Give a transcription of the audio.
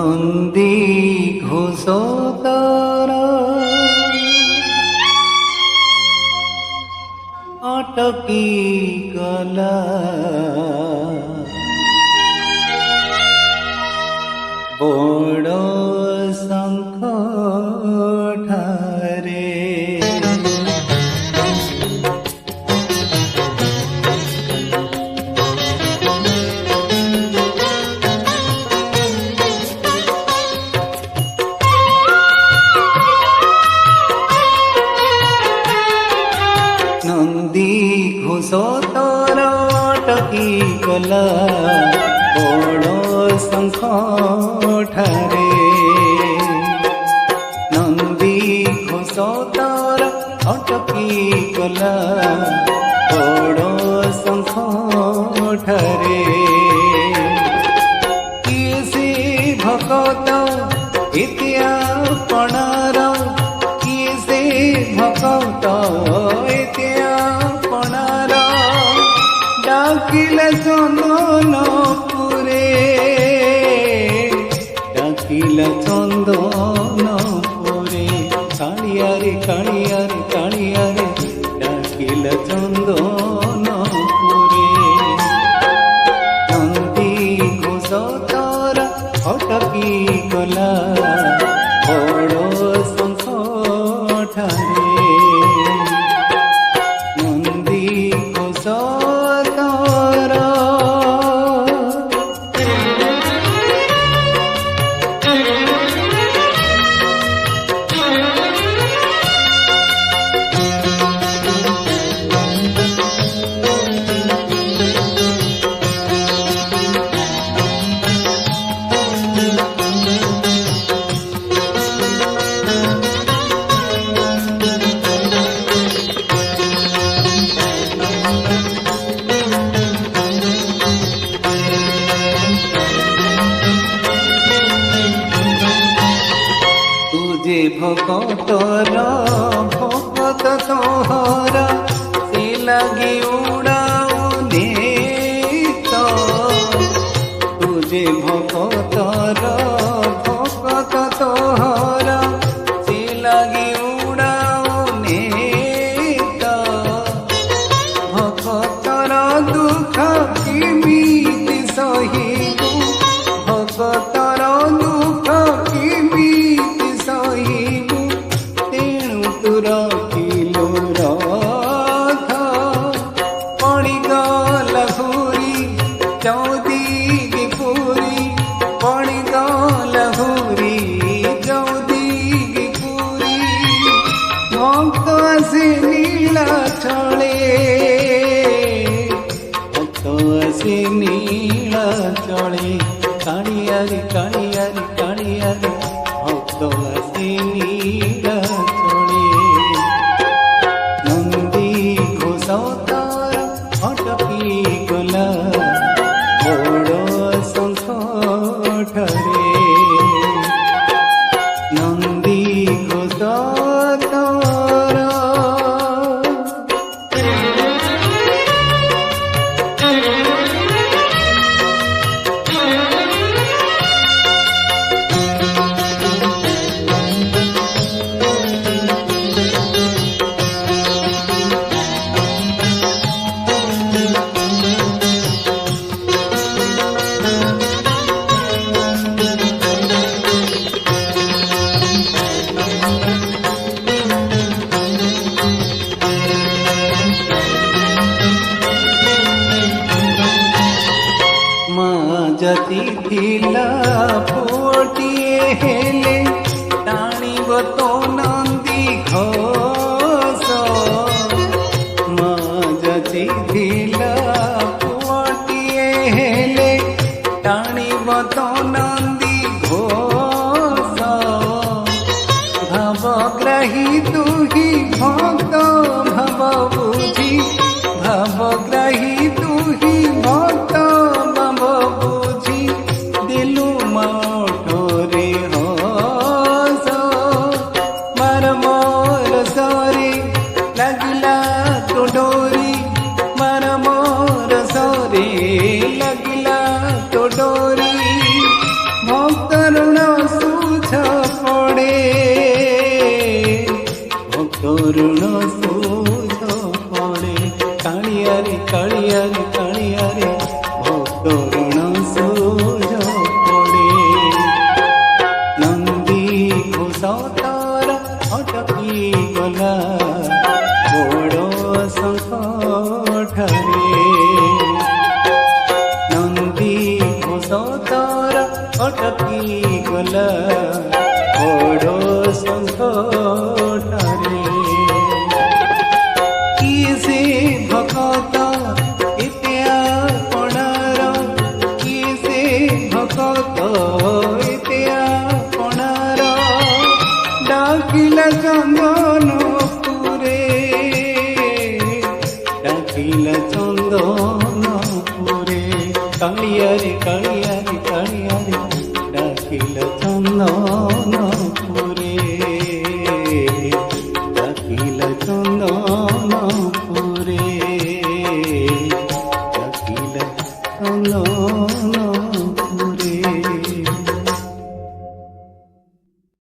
नंदी घोष तार अटकी गला बड़ संकटारे नंदी घोष तार अटकी गला बड़ संकटारे नंदी घोष तार अटकी गला बड़ संकटारे किए से भक्त इतिया पणार किए से भक्त इतिया पणार डाकिले चंदनपुरे डाकिले चंदनपुरे कालियारे कालियारे कालियारे डाकिले चंदनपुरे नंदी घोष तार अटकी गला बड़ संकटारे नंदी घोष तार तुझे भगतर भगत तोहर से लगी उड़ाउने तो तुझे भगतर भगत तोहर से लगी उड़ाउने तो भगतर दुख किमिति सहिबु भगतर दुख किमिति सहिबु तेणु तुर किलो रथ पड़ीगल हुरी चौदिगी पुरी पड़ीगल हुरी चौदिगी पुरी भक्त आसे नीलाचले भक्त आसे नीलाचले कालियारे कालियारे कालियारे भक्त आसे नीलाचले नंदी घोष तार अटकी गला बड़ संकटारे नंदी घोष तार जति थिला पोटिए हेले टाणीब तो नंदी घोष माँ जति थिला पोटिए हेले टाणीब तो नंदी घोष भावग्राही तुही भक्त भाव बुझी भावग्राही तुही भक्त भाव बुझी दिलु मोटोरे हस मार मोर सरे लगिला तो डोरी मार मोर सरे लगिला तो डोरी भक्तरुण ऋण सूझ पड़े कालियारे कालियारे कालियारे भक्त ऋण सूझ पड़े नंदी घोष तार अटकी गला बड़ संकटरे नंदी घोष तार अटकी गला बड़ संकटरे किसे भक्त एते आपणार किसे भक्त एते आपणार डाकिला चंदनपुरे डाकिला चंदनपुरे कालियारे कालिया